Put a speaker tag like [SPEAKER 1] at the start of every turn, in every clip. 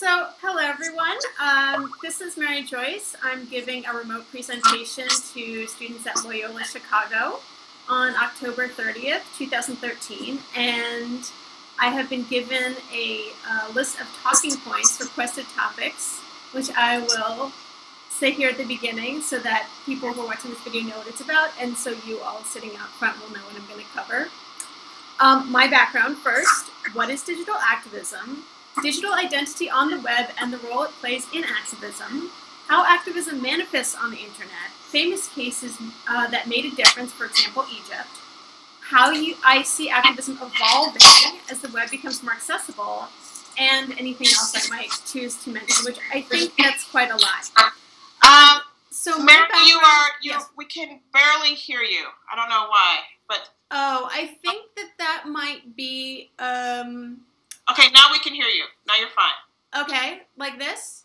[SPEAKER 1] Hello everyone. This is Mary Joyce. I'm giving a remote presentation to students at Loyola Chicago on October 30th, 2013, and I have been given a list of talking points, requested topics, which I will say here at the beginning so that people who are watching this video know what it's about, and so you all sitting out front will know what I'm going to cover. My background first: what is digital activism? Digital identity on the web and the role it plays in activism, how activism manifests on the internet, famous cases that made a difference, for example, Egypt, how I see activism evolving as the web becomes more accessible, and anything else I might choose to mention, which I think that's quite a lot.
[SPEAKER 2] So Mary, yes. We can barely hear you. I don't know why, but...
[SPEAKER 1] Oh, I think that might be,
[SPEAKER 2] Okay, now we can hear you. Now you're fine.
[SPEAKER 1] Okay, like this?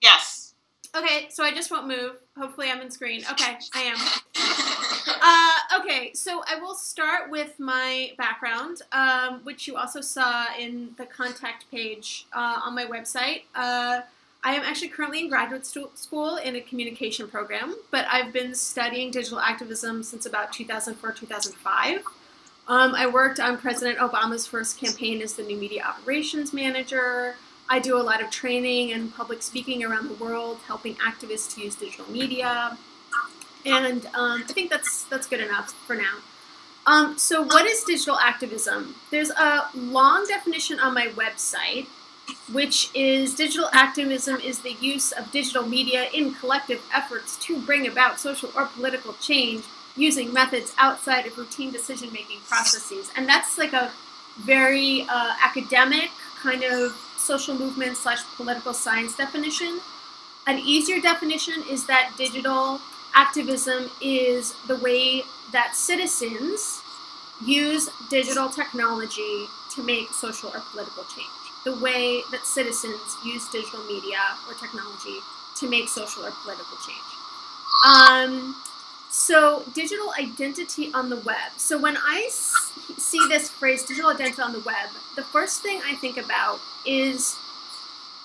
[SPEAKER 2] Yes.
[SPEAKER 1] Okay, so I just won't move. Hopefully I'm in screen. Okay, I am. Okay, so I will start with my background, which you also saw in the contact page on my website. I am actually currently in graduate school in a communication program, but I've been studying digital activism since about 2004-2005. I worked on President Obama's first campaign as the new media operations manager. I do a lot of training and public speaking around the world, helping activists to use digital media. And I think that's good enough for now. So what is digital activism? There's a long definition on my website, which is digital activism is the use of digital media in collective efforts to bring about social or political change using methods outside of routine decision-making processes. And that's like a very academic kind of social movement / political science definition. An easier definition is that digital activism is the way that citizens use digital technology to make social or political change. The way that citizens use digital media or technology to make social or political change. So digital identity on the web. So when I see this phrase, digital identity on the web, the first thing I think about is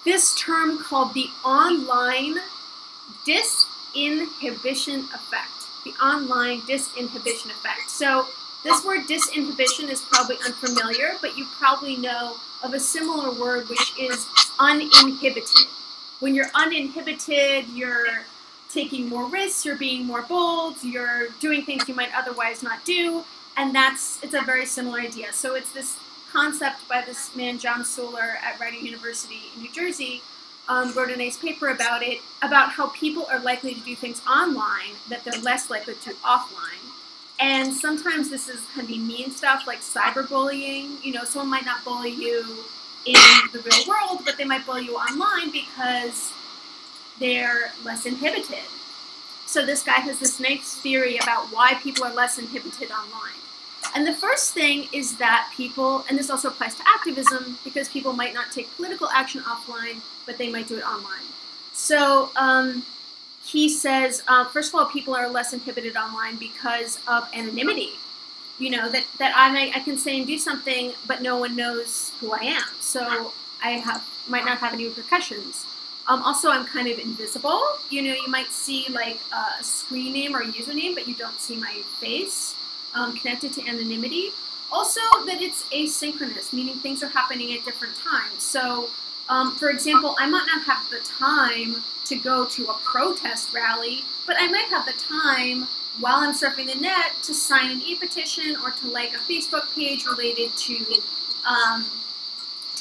[SPEAKER 1] this term called the online disinhibition effect. The online disinhibition effect. So this word disinhibition is probably unfamiliar, but you probably know of a similar word, which is uninhibited. When you're uninhibited, you're taking more risks, you're being more bold, you're doing things you might otherwise not do, and it's a very similar idea. So it's this concept by this man, John Soler, at Arab University in New Jersey, wrote a nice paper about it, about how people are likely to do things online that they're less likely to offline. And sometimes this can be mean stuff like cyberbullying. You know, someone might not bully you in the real world, but they might bully you online because they're less inhibited. So this guy has this nice theory about why people are less inhibited online. And the first thing is that people, and this also applies to activism, because people might not take political action offline, but they might do it online. So he says, first of all, people are less inhibited online because of anonymity. You know, that I can say and do something, but no one knows who I am. So I might not have any repercussions. Also, I'm kind of invisible. You know, you might see like a screen name or a username, but you don't see my face, connected to anonymity. Also, that it's asynchronous, meaning things are happening at different times. So, for example, I might not have the time to go to a protest rally, but I might have the time while I'm surfing the net to sign an e-petition or to like a Facebook page related to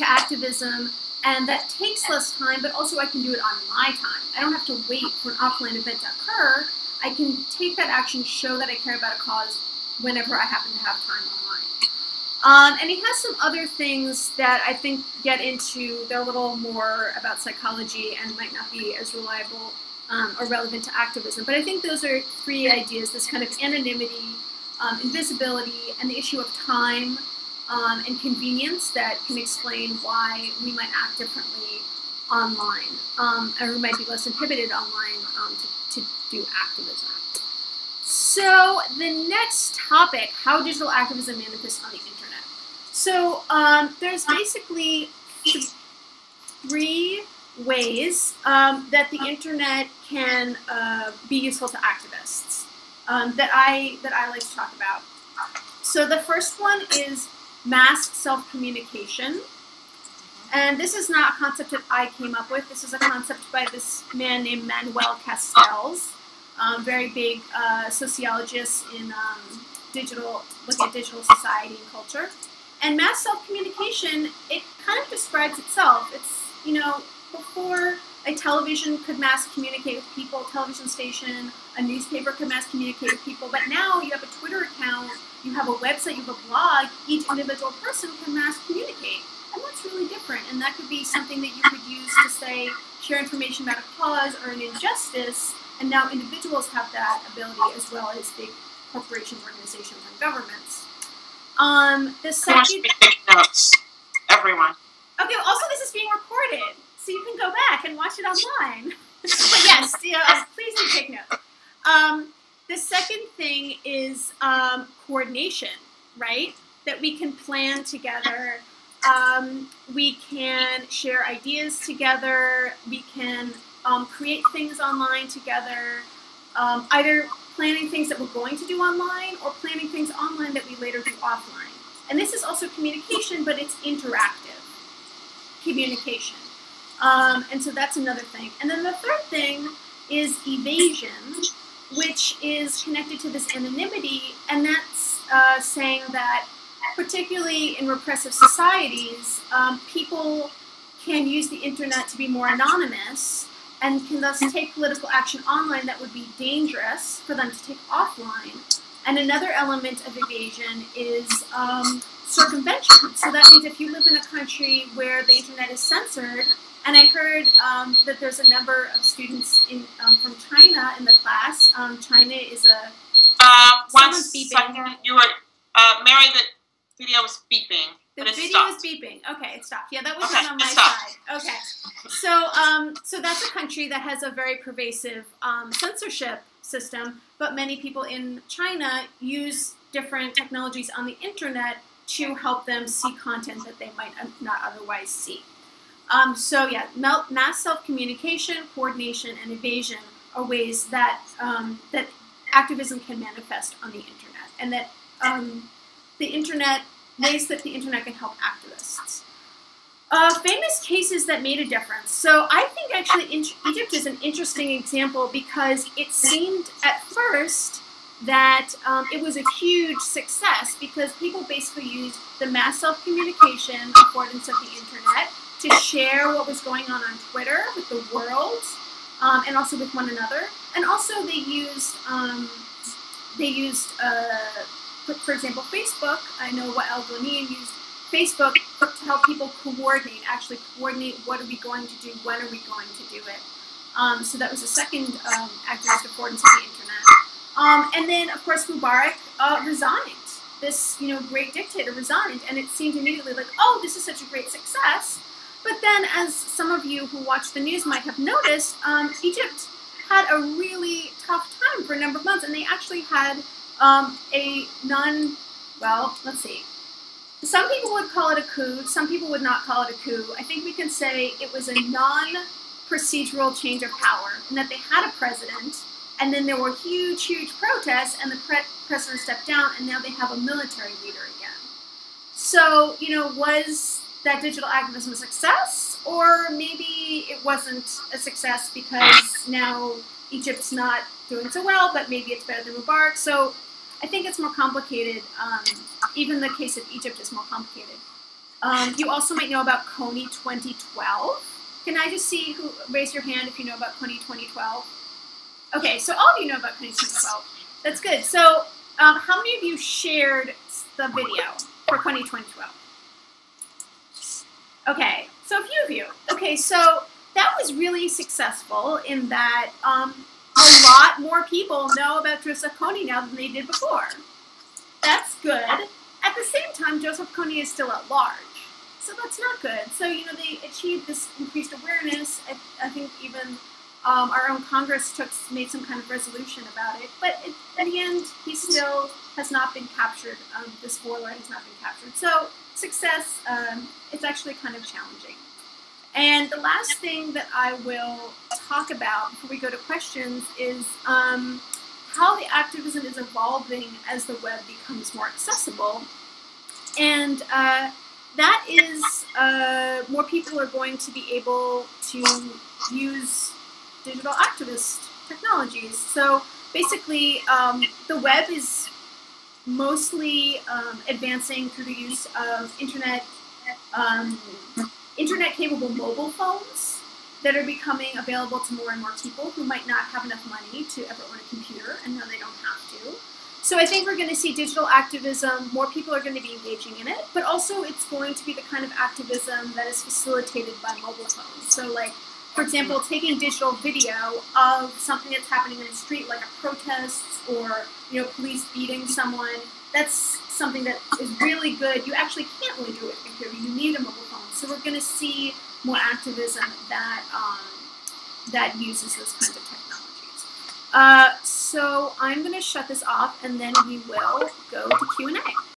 [SPEAKER 1] activism. And that takes less time, but also I can do it on my time. I don't have to wait for an offline event to occur. I can take that action, show that I care about a cause whenever I happen to have time online. And he has some other things that I think get into, they're a little more about psychology and might not be as reliable or relevant to activism. But I think those are three ideas, this kind of anonymity, invisibility, and the issue of time, and convenience that can explain why we might act differently online, or we might be less inhibited online to do activism. So the next topic, how digital activism manifests on the internet. So there's basically three ways that the internet can be useful to activists that I like to talk about. So the first one is mass self-communication. And this is not a concept that I came up with. This is a concept by this man named Manuel Castells, very big sociologist in looking at digital society and culture. And mass self-communication, it kind of describes itself. It's, before a television could mass communicate with people, a television station, a newspaper could mass communicate with people, but now you have a Twitter account, you have a website, you have a blog, each individual person can mass communicate. And that's really different, and that could be something that you could use to, say, share information about a cause or an injustice, and now individuals have that ability as well as big corporations, organizations, and governments. The second...
[SPEAKER 2] Take notes, everyone.
[SPEAKER 1] Okay, well, also this is being recorded, so you can go back and watch it online. But yes, please do take notes. The second thing is coordination, right? That we can plan together. We can share ideas together. We can create things online together, either planning things that we're going to do online or planning things online that we later do offline. And this is also communication, but it's interactive communication. And so that's another thing. And then the third thing is evasion, which is connected to this anonymity, and that's saying that particularly in repressive societies, people can use the internet to be more anonymous and can thus take political action online that would be dangerous for them to take offline. And another element of evasion is circumvention. So that means if you live in a country where the internet is censored, and I heard that there's a number of students from China in the class. China is a...
[SPEAKER 2] One second, you were... Mary, the video was beeping.
[SPEAKER 1] The video was beeping. Okay, it stopped. Yeah, that was on my side. Okay. So that's a country that has a very pervasive censorship system, but many people in China use different technologies on the internet to help them see content that they might not otherwise see. So yeah, mass self-communication, coordination, and evasion are ways that that activism can manifest on the internet, and that ways that the internet can help activists. Famous cases that made a difference. So I think actually Egypt is an interesting example because it seemed at first that it was a huge success because people basically used the mass self-communication affordance of the internet to share what was going on Twitter with the world and also with one another. And also they used for example, Facebook. I know what El Ghanouan used Facebook to help people actually coordinate what are we going to do, when are we going to do it. So that was the second activist affordance of the internet. And then, of course, Mubarak resigned. This, great dictator resigned, and it seemed immediately like, oh, this is such a great success. But then, as some of you who watch the news might have noticed, Egypt had a really tough time for a number of months, and they actually had let's see. Some people would call it a coup, some people would not call it a coup. I think we can say it was a non-procedural change of power, and that they had a president, and then there were huge, huge protests, and the president stepped down, and now they have a military leader again. So, was that digital activism a success? Or maybe it wasn't a success because now Egypt's not doing so well, but maybe it's better than Mubarak. So I think it's more complicated. Even the case of Egypt is more complicated. You also might know about Kony 2012. Can I just see raise your hand if you know about Kony 2012? Okay, so all of you know about Kony 2012. That's good. So how many of you shared the video for Kony 2012? Okay, so a few of you. Okay, so that was really successful in that a lot more people know about Joseph Kony now than they did before. That's good. At the same time, Joseph Kony is still at large, so that's not good. So, they achieved this increased awareness. I think even our own Congress made some kind of resolution about it, but in the end, he still has not been captured. This warlord has not been captured. So, success, it's actually kind of challenging. And the last thing that I will talk about before we go to questions is how the activism is evolving as the web becomes more accessible. And that is more people are going to be able to use digital activist technologies. So basically, the web is mostly advancing through the use of internet-capable mobile phones that are becoming available to more and more people who might not have enough money to ever own a computer, and now they don't have to. So I think we're going to see digital activism, more people are going to be engaging in it, but also it's going to be the kind of activism that is facilitated by mobile phones. So like, for example, taking digital video of something that's happening in the street, like a protest or, you know, police beating someone, that's something that is really good. You actually can't really do it with a computer. You need a mobile phone. So we're going to see more activism that that uses those kinds of technologies. So I'm going to shut this off, and then we will go to Q&A.